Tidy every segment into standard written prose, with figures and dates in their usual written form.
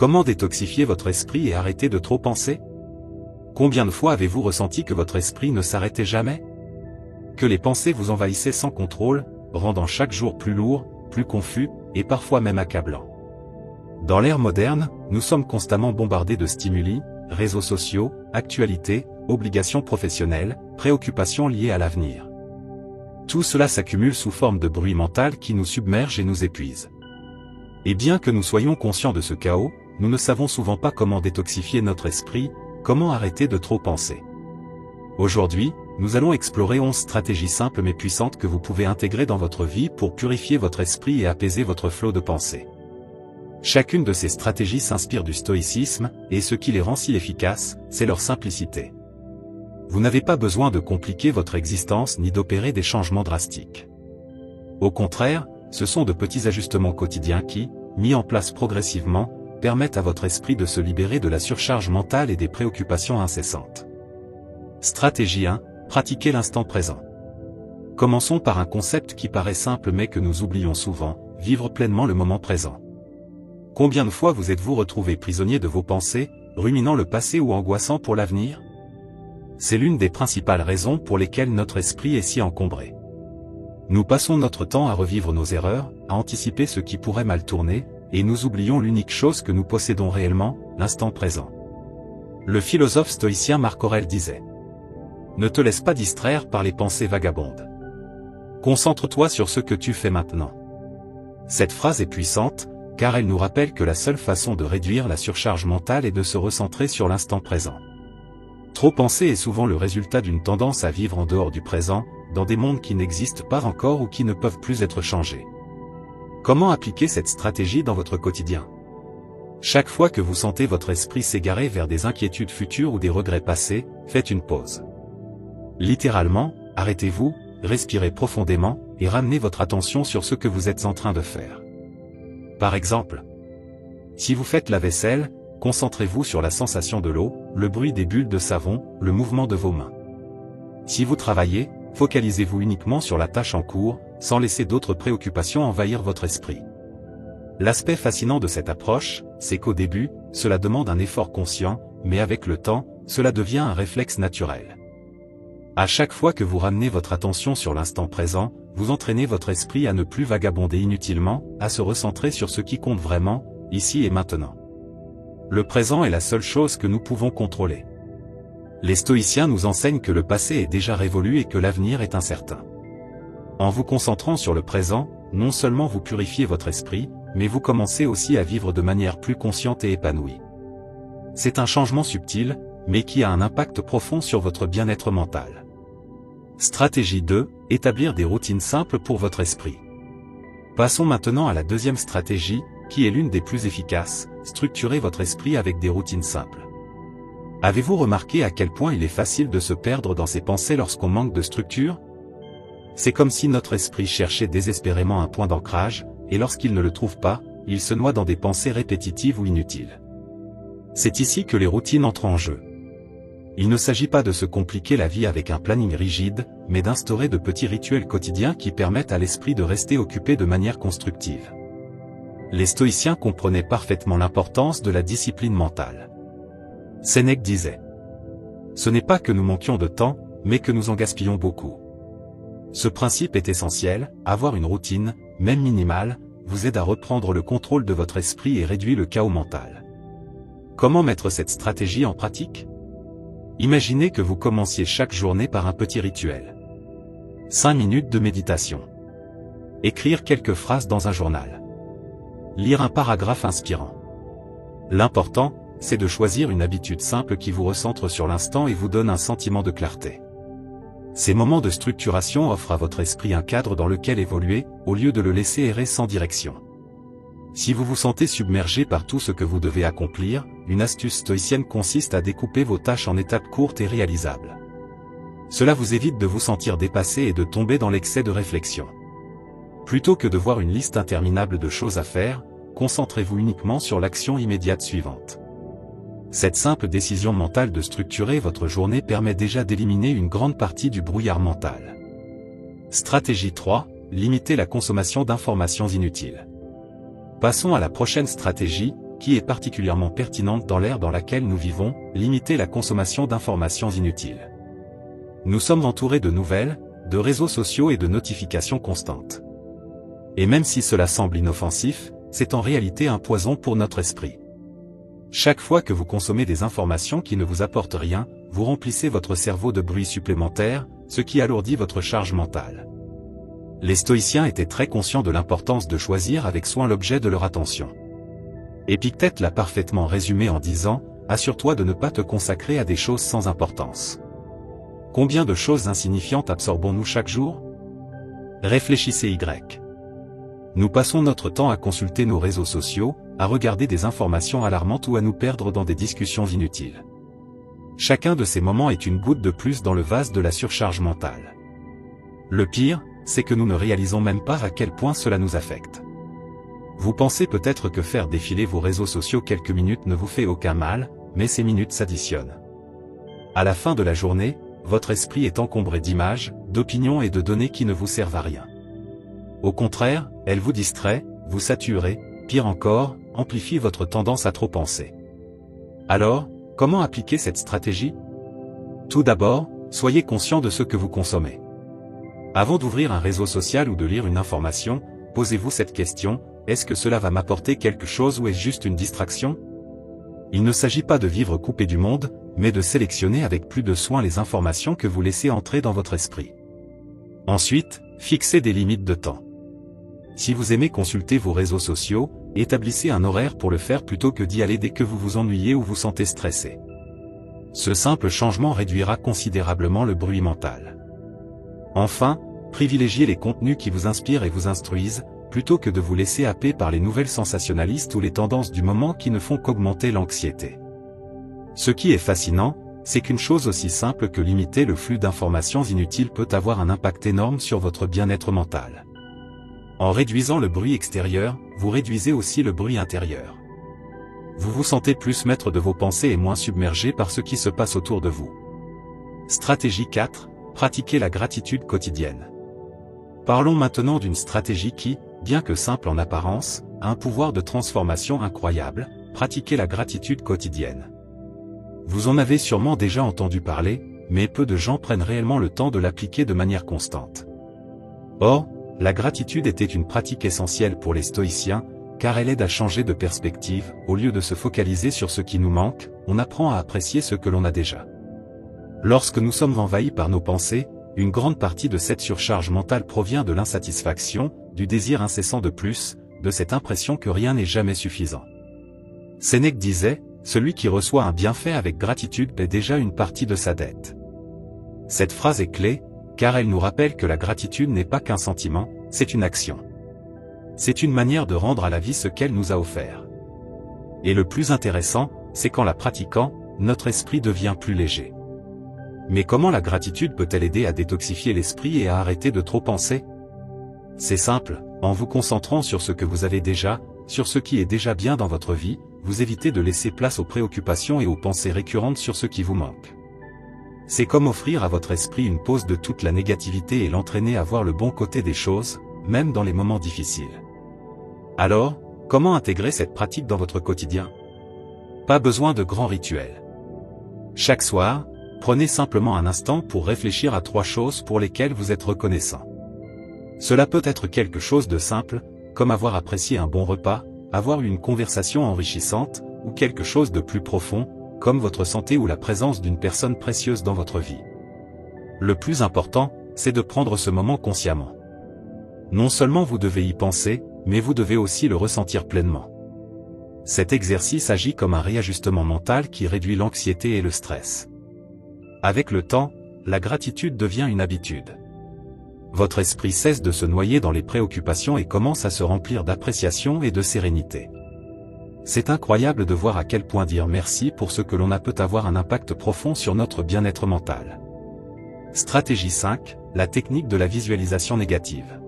Comment détoxifier votre esprit et arrêter de trop penser? Combien de fois avez-vous ressenti que votre esprit ne s'arrêtait jamais? Que les pensées vous envahissaient sans contrôle, rendant chaque jour plus lourd, plus confus, et parfois même accablant. Dans l'ère moderne, nous sommes constamment bombardés de stimuli, réseaux sociaux, actualités, obligations professionnelles, préoccupations liées à l'avenir. Tout cela s'accumule sous forme de bruit mental qui nous submerge et nous épuise. Et bien que nous soyons conscients de ce chaos, nous ne savons souvent pas comment détoxifier notre esprit, comment arrêter de trop penser. Aujourd'hui, nous allons explorer 11 stratégies simples mais puissantes que vous pouvez intégrer dans votre vie pour purifier votre esprit et apaiser votre flot de pensée. Chacune de ces stratégies s'inspire du stoïcisme, et ce qui les rend si efficaces, c'est leur simplicité. Vous n'avez pas besoin de compliquer votre existence ni d'opérer des changements drastiques. Au contraire, ce sont de petits ajustements quotidiens qui, mis en place progressivement, permettent à votre esprit de se libérer de la surcharge mentale et des préoccupations incessantes. Stratégie 1. Pratiquez l'instant présent. Commençons par un concept qui paraît simple mais que nous oublions souvent, vivre pleinement le moment présent. Combien de fois vous êtes-vous retrouvé prisonnier de vos pensées, ruminant le passé ou angoissant pour l'avenir? C'est l'une des principales raisons pour lesquelles notre esprit est si encombré. Nous passons notre temps à revivre nos erreurs, à anticiper ce qui pourrait mal tourner, et nous oublions l'unique chose que nous possédons réellement, l'instant présent. Le philosophe stoïcien Marc Aurèle disait: « Ne te laisse pas distraire par les pensées vagabondes. Concentre-toi sur ce que tu fais maintenant. » Cette phrase est puissante, car elle nous rappelle que la seule façon de réduire la surcharge mentale est de se recentrer sur l'instant présent. Trop penser est souvent le résultat d'une tendance à vivre en dehors du présent, dans des mondes qui n'existent pas encore ou qui ne peuvent plus être changés. Comment appliquer cette stratégie dans votre quotidien? Chaque fois que vous sentez votre esprit s'égarer vers des inquiétudes futures ou des regrets passés, faites une pause. Littéralement, arrêtez-vous, respirez profondément, et ramenez votre attention sur ce que vous êtes en train de faire. Par exemple, si vous faites la vaisselle, concentrez-vous sur la sensation de l'eau, le bruit des bulles de savon, le mouvement de vos mains. Si vous travaillez, focalisez-vous uniquement sur la tâche en cours, sans laisser d'autres préoccupations envahir votre esprit. L'aspect fascinant de cette approche, c'est qu'au début, cela demande un effort conscient, mais avec le temps, cela devient un réflexe naturel. À chaque fois que vous ramenez votre attention sur l'instant présent, vous entraînez votre esprit à ne plus vagabonder inutilement, à se recentrer sur ce qui compte vraiment, ici et maintenant. Le présent est la seule chose que nous pouvons contrôler. Les stoïciens nous enseignent que le passé est déjà révolu et que l'avenir est incertain. En vous concentrant sur le présent, non seulement vous purifiez votre esprit, mais vous commencez aussi à vivre de manière plus consciente et épanouie. C'est un changement subtil, mais qui a un impact profond sur votre bien-être mental. Stratégie 2. Établir des routines simples pour votre esprit. Passons maintenant à la deuxième stratégie, qui est l'une des plus efficaces, structurer votre esprit avec des routines simples. Avez-vous remarqué à quel point il est facile de se perdre dans ses pensées lorsqu'on manque de structure? C'est comme si notre esprit cherchait désespérément un point d'ancrage, et lorsqu'il ne le trouve pas, il se noie dans des pensées répétitives ou inutiles. C'est ici que les routines entrent en jeu. Il ne s'agit pas de se compliquer la vie avec un planning rigide, mais d'instaurer de petits rituels quotidiens qui permettent à l'esprit de rester occupé de manière constructive. Les stoïciens comprenaient parfaitement l'importance de la discipline mentale. Sénèque disait: « Ce n'est pas que nous manquions de temps, mais que nous en gaspillons beaucoup. » Ce principe est essentiel, avoir une routine, même minimale, vous aide à reprendre le contrôle de votre esprit et réduit le chaos mental. Comment mettre cette stratégie en pratique? Imaginez que vous commenciez chaque journée par un petit rituel. 5 minutes de méditation. Écrire quelques phrases dans un journal. Lire un paragraphe inspirant. L'important, c'est de choisir une habitude simple qui vous recentre sur l'instant et vous donne un sentiment de clarté. Ces moments de structuration offrent à votre esprit un cadre dans lequel évoluer, au lieu de le laisser errer sans direction. Si vous vous sentez submergé par tout ce que vous devez accomplir, une astuce stoïcienne consiste à découper vos tâches en étapes courtes et réalisables. Cela vous évite de vous sentir dépassé et de tomber dans l'excès de réflexion. Plutôt que de voir une liste interminable de choses à faire, concentrez-vous uniquement sur l'action immédiate suivante. Cette simple décision mentale de structurer votre journée permet déjà d'éliminer une grande partie du brouillard mental. Stratégie 3. Limiter la consommation d'informations inutiles. Passons à la prochaine stratégie, qui est particulièrement pertinente dans l'ère dans laquelle nous vivons, limiter la consommation d'informations inutiles. Nous sommes entourés de nouvelles, de réseaux sociaux et de notifications constantes. Et même si cela semble inoffensif, c'est en réalité un poison pour notre esprit. Chaque fois que vous consommez des informations qui ne vous apportent rien, vous remplissez votre cerveau de bruit supplémentaire, ce qui alourdit votre charge mentale. Les stoïciens étaient très conscients de l'importance de choisir avec soin l'objet de leur attention. Épictète l'a parfaitement résumé en disant « Assure-toi de ne pas te consacrer à des choses sans importance ». Combien de choses insignifiantes absorbons-nous chaque jour? Réfléchissez Y. Nous passons notre temps à consulter nos réseaux sociaux, à regarder des informations alarmantes ou à nous perdre dans des discussions inutiles. Chacun de ces moments est une goutte de plus dans le vase de la surcharge mentale. Le pire, c'est que nous ne réalisons même pas à quel point cela nous affecte. Vous pensez peut-être que faire défiler vos réseaux sociaux quelques minutes ne vous fait aucun mal, mais ces minutes s'additionnent. À la fin de la journée, votre esprit est encombré d'images, d'opinions et de données qui ne vous servent à rien. Au contraire, elles vous distraient, vous saturent et, pire encore, amplifient votre tendance à trop penser. Alors, comment appliquer cette stratégie? Tout d'abord, soyez conscient de ce que vous consommez. Avant d'ouvrir un réseau social ou de lire une information, posez-vous cette question, est-ce que cela va m'apporter quelque chose ou est-ce juste une distraction? Il ne s'agit pas de vivre coupé du monde, mais de sélectionner avec plus de soin les informations que vous laissez entrer dans votre esprit. Ensuite, fixez des limites de temps. Si vous aimez consulter vos réseaux sociaux, établissez un horaire pour le faire plutôt que d'y aller dès que vous vous ennuyez ou vous sentez stressé. Ce simple changement réduira considérablement le bruit mental. Enfin, privilégiez les contenus qui vous inspirent et vous instruisent, plutôt que de vous laisser happer par les nouvelles sensationnalistes ou les tendances du moment qui ne font qu'augmenter l'anxiété. Ce qui est fascinant, c'est qu'une chose aussi simple que limiter le flux d'informations inutiles peut avoir un impact énorme sur votre bien-être mental. En réduisant le bruit extérieur, vous réduisez aussi le bruit intérieur. Vous vous sentez plus maître de vos pensées et moins submergé par ce qui se passe autour de vous. Stratégie 4. Pratiquez la gratitude quotidienne. Parlons maintenant d'une stratégie qui, bien que simple en apparence, a un pouvoir de transformation incroyable, pratiquer la gratitude quotidienne. Vous en avez sûrement déjà entendu parler, mais peu de gens prennent réellement le temps de l'appliquer de manière constante. Or, la gratitude était une pratique essentielle pour les stoïciens, car elle aide à changer de perspective, au lieu de se focaliser sur ce qui nous manque, on apprend à apprécier ce que l'on a déjà. Lorsque nous sommes envahis par nos pensées, une grande partie de cette surcharge mentale provient de l'insatisfaction, du désir incessant de plus, de cette impression que rien n'est jamais suffisant. Sénèque disait, « Celui qui reçoit un bienfait avec gratitude paie déjà une partie de sa dette ». Cette phrase est clé, car elle nous rappelle que la gratitude n'est pas qu'un sentiment, c'est une action. C'est une manière de rendre à la vie ce qu'elle nous a offert. Et le plus intéressant, c'est qu'en la pratiquant, notre esprit devient plus léger. Mais comment la gratitude peut-elle aider à détoxifier l'esprit et à arrêter de trop penser? C'est simple, en vous concentrant sur ce que vous avez déjà, sur ce qui est déjà bien dans votre vie, vous évitez de laisser place aux préoccupations et aux pensées récurrentes sur ce qui vous manque. C'est comme offrir à votre esprit une pause de toute la négativité et l'entraîner à voir le bon côté des choses, même dans les moments difficiles. Alors, comment intégrer cette pratique dans votre quotidien? Pas besoin de grands rituels. Chaque soir, prenez simplement un instant pour réfléchir à 3 choses pour lesquelles vous êtes reconnaissant. Cela peut être quelque chose de simple, comme avoir apprécié un bon repas, avoir eu une conversation enrichissante, ou quelque chose de plus profond, comme votre santé ou la présence d'une personne précieuse dans votre vie. Le plus important, c'est de prendre ce moment consciemment. Non seulement vous devez y penser, mais vous devez aussi le ressentir pleinement. Cet exercice agit comme un réajustement mental qui réduit l'anxiété et le stress. Avec le temps, la gratitude devient une habitude. Votre esprit cesse de se noyer dans les préoccupations et commence à se remplir d'appréciation et de sérénité. C'est incroyable de voir à quel point dire merci pour ce que l'on a peut avoir un impact profond sur notre bien-être mental. Stratégie 5, la technique de la visualisation négative.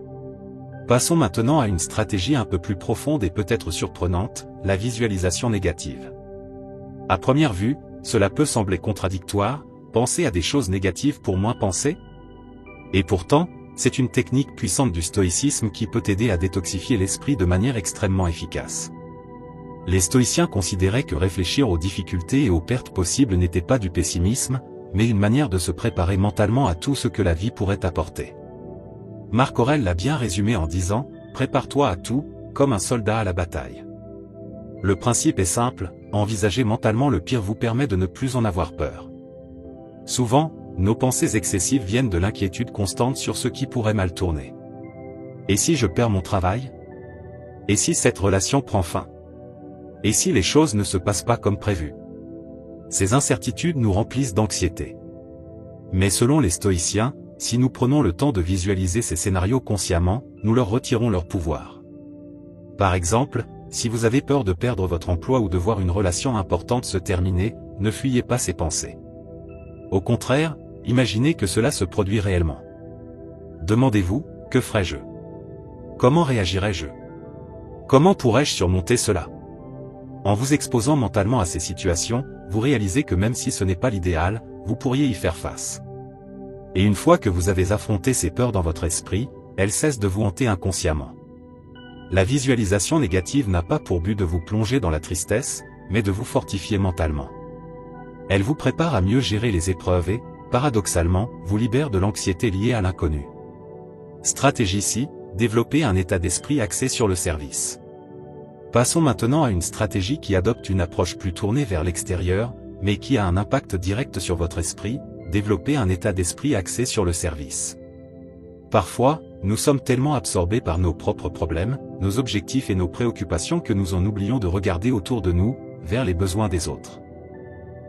Passons maintenant à une stratégie un peu plus profonde et peut-être surprenante, la visualisation négative. À première vue, cela peut sembler contradictoire, penser à des choses négatives pour moins penser? Et pourtant, c'est une technique puissante du stoïcisme qui peut aider à détoxifier l'esprit de manière extrêmement efficace. Les stoïciens considéraient que réfléchir aux difficultés et aux pertes possibles n'était pas du pessimisme, mais une manière de se préparer mentalement à tout ce que la vie pourrait apporter. Marc Aurèle l'a bien résumé en disant « Prépare-toi à tout, comme un soldat à la bataille ». Le principe est simple, envisager mentalement le pire vous permet de ne plus en avoir peur. Souvent, nos pensées excessives viennent de l'inquiétude constante sur ce qui pourrait mal tourner. Et si je perds mon travail? Et si cette relation prend fin? Et si les choses ne se passent pas comme prévu? Ces incertitudes nous remplissent d'anxiété. Mais selon les stoïciens, si nous prenons le temps de visualiser ces scénarios consciemment, nous leur retirons leur pouvoir. Par exemple, si vous avez peur de perdre votre emploi ou de voir une relation importante se terminer, ne fuyez pas ces pensées. Au contraire, imaginez que cela se produit réellement. Demandez-vous, que ferais-je? Comment réagirais-je? Comment pourrais-je surmonter cela? En vous exposant mentalement à ces situations, vous réalisez que même si ce n'est pas l'idéal, vous pourriez y faire face. Et une fois que vous avez affronté ces peurs dans votre esprit, elles cessent de vous hanter inconsciemment. La visualisation négative n'a pas pour but de vous plonger dans la tristesse, mais de vous fortifier mentalement. Elle vous prépare à mieux gérer les épreuves et, paradoxalement, vous libère de l'anxiété liée à l'inconnu. Stratégie ci, développer un état d'esprit axé sur le service. Passons maintenant à une stratégie qui adopte une approche plus tournée vers l'extérieur, mais qui a un impact direct sur votre esprit, développer un état d'esprit axé sur le service. Parfois, nous sommes tellement absorbés par nos propres problèmes, nos objectifs et nos préoccupations que nous en oublions de regarder autour de nous, vers les besoins des autres.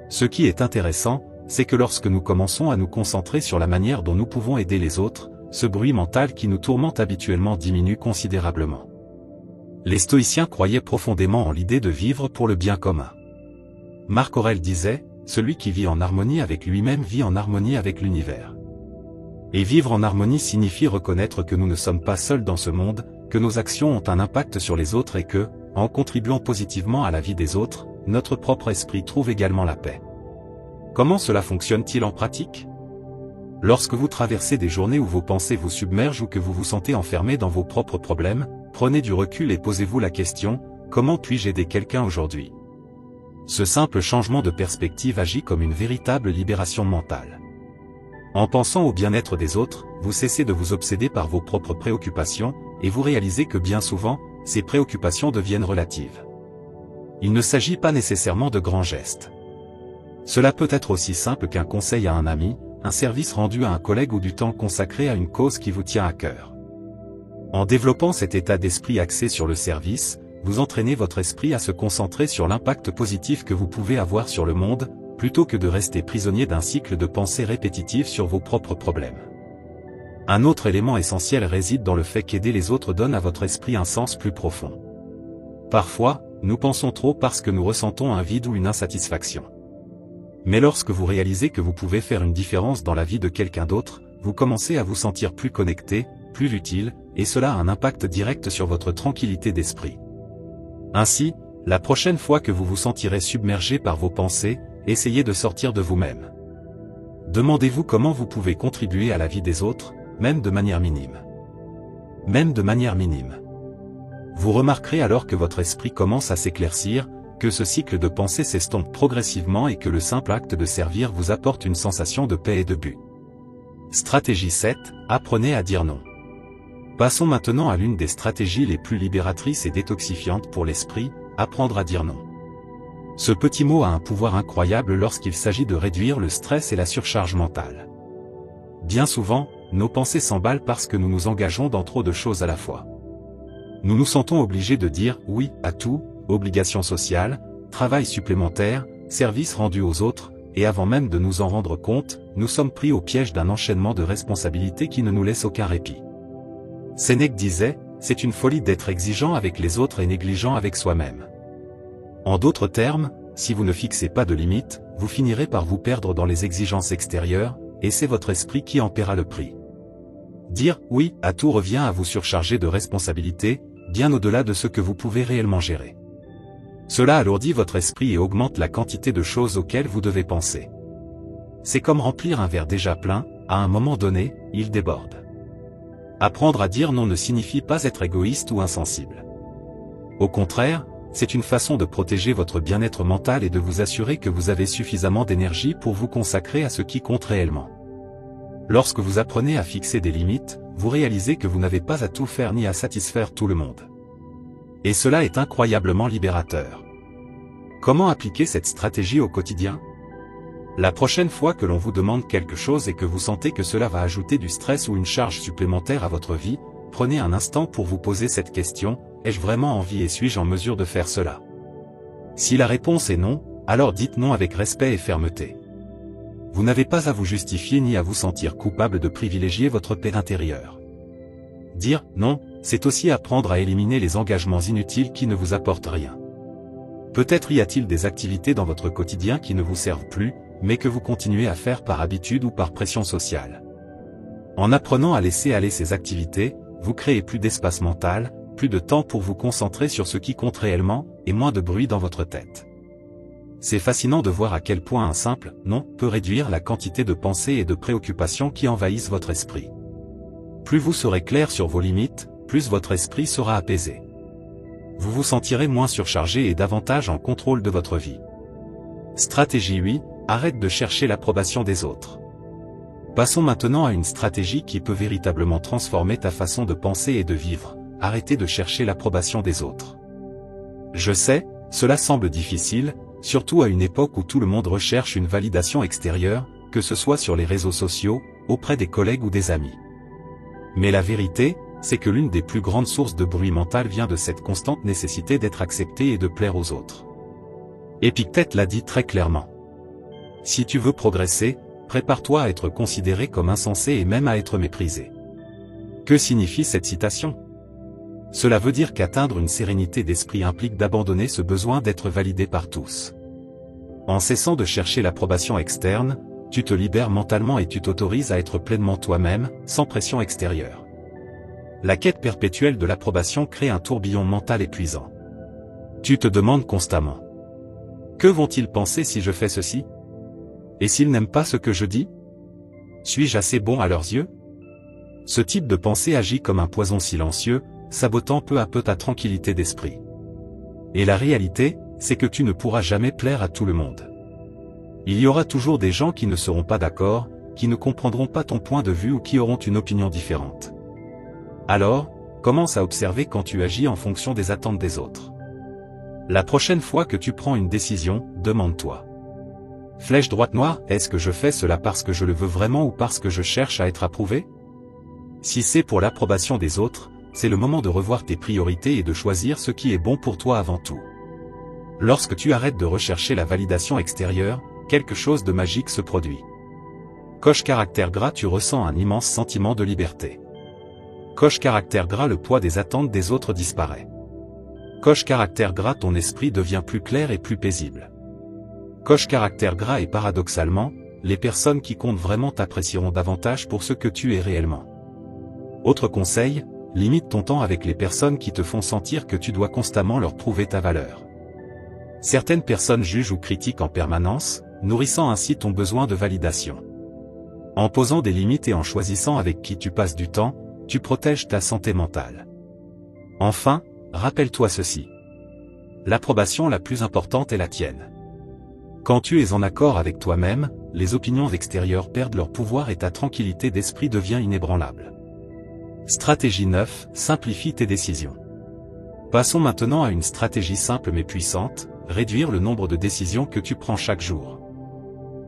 Ce qui est intéressant, c'est que lorsque nous commençons à nous concentrer sur la manière dont nous pouvons aider les autres, ce bruit mental qui nous tourmente habituellement diminue considérablement. Les stoïciens croyaient profondément en l'idée de vivre pour le bien commun. Marc Aurèle disait, « Celui qui vit en harmonie avec lui-même vit en harmonie avec l'univers ». Et vivre en harmonie signifie reconnaître que nous ne sommes pas seuls dans ce monde, que nos actions ont un impact sur les autres et que, en contribuant positivement à la vie des autres, notre propre esprit trouve également la paix. Comment cela fonctionne-t-il en pratique? Lorsque vous traversez des journées où vos pensées vous submergent ou que vous vous sentez enfermé dans vos propres problèmes, prenez du recul et posez-vous la question, comment puis-je aider quelqu'un aujourd'hui? Ce simple changement de perspective agit comme une véritable libération mentale. En pensant au bien-être des autres, vous cessez de vous obséder par vos propres préoccupations, et vous réalisez que bien souvent, ces préoccupations deviennent relatives. Il ne s'agit pas nécessairement de grands gestes. Cela peut être aussi simple qu'un conseil à un ami, un service rendu à un collègue ou du temps consacré à une cause qui vous tient à cœur. En développant cet état d'esprit axé sur le service, vous entraînez votre esprit à se concentrer sur l'impact positif que vous pouvez avoir sur le monde, plutôt que de rester prisonnier d'un cycle de pensée répétitive sur vos propres problèmes. Un autre élément essentiel réside dans le fait qu'aider les autres donne à votre esprit un sens plus profond. Parfois, nous pensons trop parce que nous ressentons un vide ou une insatisfaction. Mais lorsque vous réalisez que vous pouvez faire une différence dans la vie de quelqu'un d'autre, vous commencez à vous sentir plus connecté, plus utile, et cela a un impact direct sur votre tranquillité d'esprit. Ainsi, la prochaine fois que vous vous sentirez submergé par vos pensées, essayez de sortir de vous-même. Demandez-vous comment vous pouvez contribuer à la vie des autres, même de manière minime. Même de manière minime. Vous remarquerez alors que votre esprit commence à s'éclaircir, que ce cycle de pensée s'estompe progressivement et que le simple acte de servir vous apporte une sensation de paix et de but. Stratégie 7, apprenez à dire non. Passons maintenant à l'une des stratégies les plus libératrices et détoxifiantes pour l'esprit, apprendre à dire non. Ce petit mot a un pouvoir incroyable lorsqu'il s'agit de réduire le stress et la surcharge mentale. Bien souvent, nos pensées s'emballent parce que nous nous engageons dans trop de choses à la fois. Nous nous sentons obligés de dire « oui » à tout, obligations sociales, travail supplémentaire, services rendus aux autres, et avant même de nous en rendre compte, nous sommes pris au piège d'un enchaînement de responsabilités qui ne nous laisse aucun répit. Sénèque disait « c'est une folie d'être exigeant avec les autres et négligent avec soi-même ». En d'autres termes, si vous ne fixez pas de limites, vous finirez par vous perdre dans les exigences extérieures, et c'est votre esprit qui en paiera le prix. Dire « oui » à tout revient à vous surcharger de responsabilités, bien au-delà de ce que vous pouvez réellement gérer. Cela alourdit votre esprit et augmente la quantité de choses auxquelles vous devez penser. C'est comme remplir un verre déjà plein, à un moment donné, il déborde. Apprendre à dire non ne signifie pas être égoïste ou insensible. Au contraire, c'est une façon de protéger votre bien-être mental et de vous assurer que vous avez suffisamment d'énergie pour vous consacrer à ce qui compte réellement. Lorsque vous apprenez à fixer des limites, vous réalisez que vous n'avez pas à tout faire ni à satisfaire tout le monde. Et cela est incroyablement libérateur. Comment appliquer cette stratégie au quotidien? La prochaine fois que l'on vous demande quelque chose et que vous sentez que cela va ajouter du stress ou une charge supplémentaire à votre vie, prenez un instant pour vous poser cette question: ai-je vraiment envie et suis-je en mesure de faire cela? Si la réponse est non, alors dites non avec respect et fermeté. Vous n'avez pas à vous justifier ni à vous sentir coupable de privilégier votre paix intérieure. Dire non, c'est aussi apprendre à éliminer les engagements inutiles qui ne vous apportent rien. Peut-être y a-t-il des activités dans votre quotidien qui ne vous servent plus, mais que vous continuez à faire par habitude ou par pression sociale. En apprenant à laisser aller ces activités, vous créez plus d'espace mental, plus de temps pour vous concentrer sur ce qui compte réellement, et moins de bruit dans votre tête. C'est fascinant de voir à quel point un simple « non » peut réduire la quantité de pensées et de préoccupations qui envahissent votre esprit. Plus vous serez clair sur vos limites, plus votre esprit sera apaisé. Vous vous sentirez moins surchargé et davantage en contrôle de votre vie. Stratégie 8, arrête de chercher l'approbation des autres. Passons maintenant à une stratégie qui peut véritablement transformer ta façon de penser et de vivre: arrêtez de chercher l'approbation des autres. Je sais, cela semble difficile, surtout à une époque où tout le monde recherche une validation extérieure, que ce soit sur les réseaux sociaux, auprès des collègues ou des amis. Mais la vérité, c'est que l'une des plus grandes sources de bruit mental vient de cette constante nécessité d'être accepté et de plaire aux autres. Épictète l'a dit très clairement. Si tu veux progresser, prépare-toi à être considéré comme insensé et même à être méprisé. Que signifie cette citation? Cela veut dire qu'atteindre une sérénité d'esprit implique d'abandonner ce besoin d'être validé par tous. En cessant de chercher l'approbation externe, tu te libères mentalement et tu t'autorises à être pleinement toi-même, sans pression extérieure. La quête perpétuelle de l'approbation crée un tourbillon mental épuisant. Tu te demandes constamment: que vont-ils penser si je fais ceci? Et s'ils n'aiment pas ce que je dis? Suis-je assez bon à leurs yeux? Ce type de pensée agit comme un poison silencieux, sabotant peu à peu ta tranquillité d'esprit. Et la réalité, c'est que tu ne pourras jamais plaire à tout le monde. Il y aura toujours des gens qui ne seront pas d'accord, qui ne comprendront pas ton point de vue ou qui auront une opinion différente. Alors, commence à observer quand tu agis en fonction des attentes des autres. La prochaine fois que tu prends une décision, demande-toi: flèche droite noire, est-ce que je fais cela parce que je le veux vraiment ou parce que je cherche à être approuvé? Si c'est pour l'approbation des autres, c'est le moment de revoir tes priorités et de choisir ce qui est bon pour toi avant tout. Lorsque tu arrêtes de rechercher la validation extérieure, quelque chose de magique se produit. Coche caractère gras, tu ressens un immense sentiment de liberté. Coche caractère gras, le poids des attentes des autres disparaît. Coche caractère gras, ton esprit devient plus clair et plus paisible. Coche caractère gras, et paradoxalement, les personnes qui comptent vraiment t'apprécieront davantage pour ce que tu es réellement. Autre conseil, limite ton temps avec les personnes qui te font sentir que tu dois constamment leur prouver ta valeur. Certaines personnes jugent ou critiquent en permanence, nourrissant ainsi ton besoin de validation. En posant des limites et en choisissant avec qui tu passes du temps, tu protèges ta santé mentale. Enfin, rappelle-toi ceci: l'approbation la plus importante est la tienne. Quand tu es en accord avec toi-même, les opinions extérieures perdent leur pouvoir et ta tranquillité d'esprit devient inébranlable. Stratégie 9, simplifie tes décisions. Passons maintenant à une stratégie simple mais puissante: réduire le nombre de décisions que tu prends chaque jour.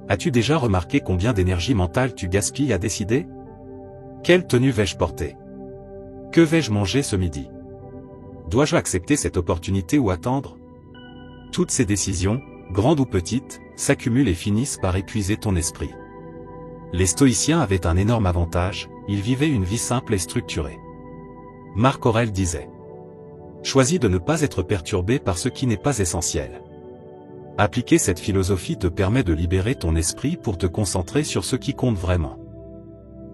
As-tu déjà remarqué combien d'énergie mentale tu gaspilles à décider? Quelle tenue vais-je porter? Que vais-je manger ce midi? Dois-je accepter cette opportunité ou attendre? Toutes ces décisions, grandes ou petites, s'accumulent et finissent par épuiser ton esprit. Les stoïciens avaient un énorme avantage: ils vivaient une vie simple et structurée. Marc Aurèle disait: choisis de ne pas être perturbé par ce qui n'est pas essentiel. Appliquer cette philosophie te permet de libérer ton esprit pour te concentrer sur ce qui compte vraiment.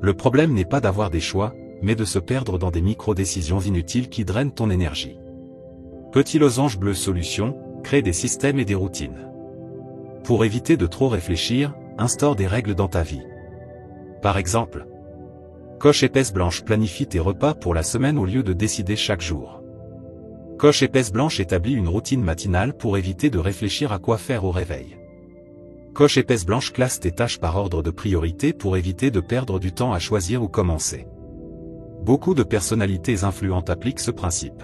Le problème n'est pas d'avoir des choix, mais de se perdre dans des micro-décisions inutiles qui drainent ton énergie. Petit losange bleu solution, crée des systèmes et des routines. Pour éviter de trop réfléchir, instaure des règles dans ta vie. Par exemple, coche épaisse blanche, planifie tes repas pour la semaine au lieu de décider chaque jour. Coche épaisse blanche établit une routine matinale pour éviter de réfléchir à quoi faire au réveil. Coche épaisse blanche classe tes tâches par ordre de priorité pour éviter de perdre du temps à choisir où commencer. Beaucoup de personnalités influentes appliquent ce principe.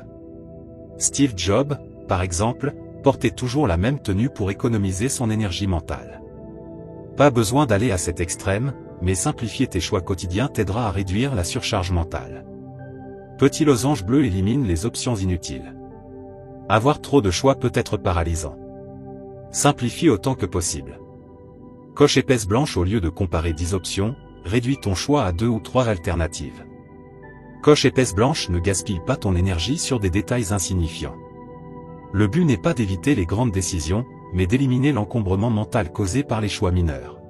Steve Jobs, par exemple, portait toujours la même tenue pour économiser son énergie mentale. Pas besoin d'aller à cet extrême, mais simplifier tes choix quotidiens t'aidera à réduire la surcharge mentale. Petit losange bleu élimine les options inutiles. Avoir trop de choix peut être paralysant. Simplifie autant que possible. Coche épaisse blanche au lieu de comparer 10 options, réduis ton choix à 2 ou 3 alternatives. Coche épaisse blanche ne gaspille pas ton énergie sur des détails insignifiants. Le but n'est pas d'éviter les grandes décisions, mais d'éliminer l'encombrement mental causé par les choix mineurs.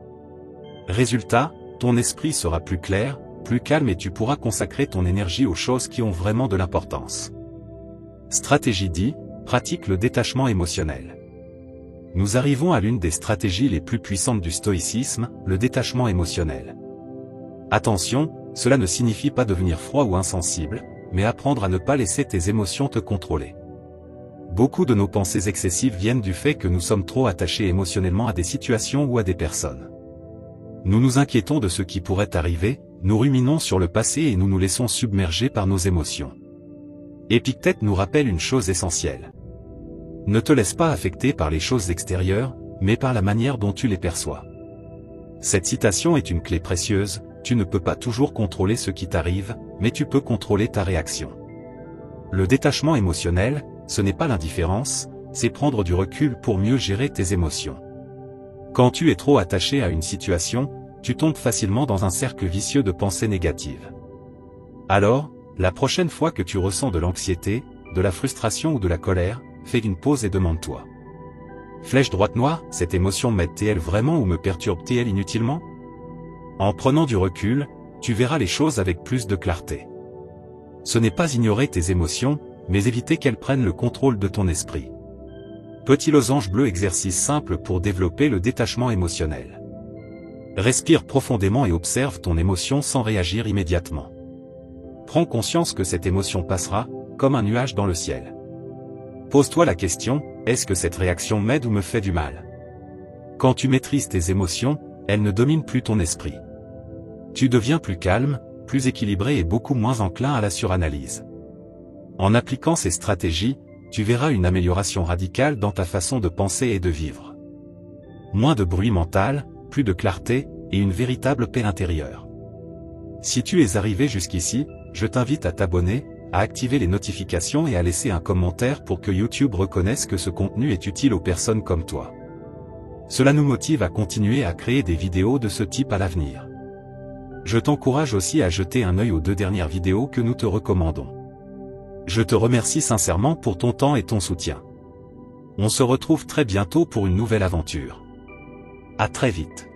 Résultat, ton esprit sera plus clair, plus calme et tu pourras consacrer ton énergie aux choses qui ont vraiment de l'importance. Stratégie 10, pratique le détachement émotionnel. Nous arrivons à l'une des stratégies les plus puissantes du stoïcisme, le détachement émotionnel. Attention, cela ne signifie pas devenir froid ou insensible, mais apprendre à ne pas laisser tes émotions te contrôler. Beaucoup de nos pensées excessives viennent du fait que nous sommes trop attachés émotionnellement à des situations ou à des personnes. Nous nous inquiétons de ce qui pourrait arriver, nous ruminons sur le passé et nous nous laissons submerger par nos émotions. Épictète nous rappelle une chose essentielle. Ne te laisse pas affecter par les choses extérieures, mais par la manière dont tu les perçois. Cette citation est une clé précieuse, tu ne peux pas toujours contrôler ce qui t'arrive, mais tu peux contrôler ta réaction. Le détachement émotionnel, ce n'est pas l'indifférence, c'est prendre du recul pour mieux gérer tes émotions. Quand tu es trop attaché à une situation, tu tombes facilement dans un cercle vicieux de pensées négatives. Alors, la prochaine fois que tu ressens de l'anxiété, de la frustration ou de la colère, fais une pause et demande-toi. Flèche droite noire, cette émotion m'aide-t-elle vraiment ou me perturbe-t-elle inutilement? En prenant du recul, tu verras les choses avec plus de clarté. Ce n'est pas ignorer tes émotions, mais éviter qu'elles prennent le contrôle de ton esprit. Petit losange bleu exercice simple pour développer le détachement émotionnel. Respire profondément et observe ton émotion sans réagir immédiatement. Prends conscience que cette émotion passera, comme un nuage dans le ciel. Pose-toi la question, est-ce que cette réaction m'aide ou me fait du mal? Quand tu maîtrises tes émotions, elles ne dominent plus ton esprit. Tu deviens plus calme, plus équilibré et beaucoup moins enclin à la suranalyse. En appliquant ces stratégies, tu verras une amélioration radicale dans ta façon de penser et de vivre. Moins de bruit mental, plus de clarté, et une véritable paix intérieure. Si tu es arrivé jusqu'ici, je t'invite à t'abonner, à activer les notifications et à laisser un commentaire pour que YouTube reconnaisse que ce contenu est utile aux personnes comme toi. Cela nous motive à continuer à créer des vidéos de ce type à l'avenir. Je t'encourage aussi à jeter un œil aux 2 dernières vidéos que nous te recommandons. Je te remercie sincèrement pour ton temps et ton soutien. On se retrouve très bientôt pour une nouvelle aventure. À très vite.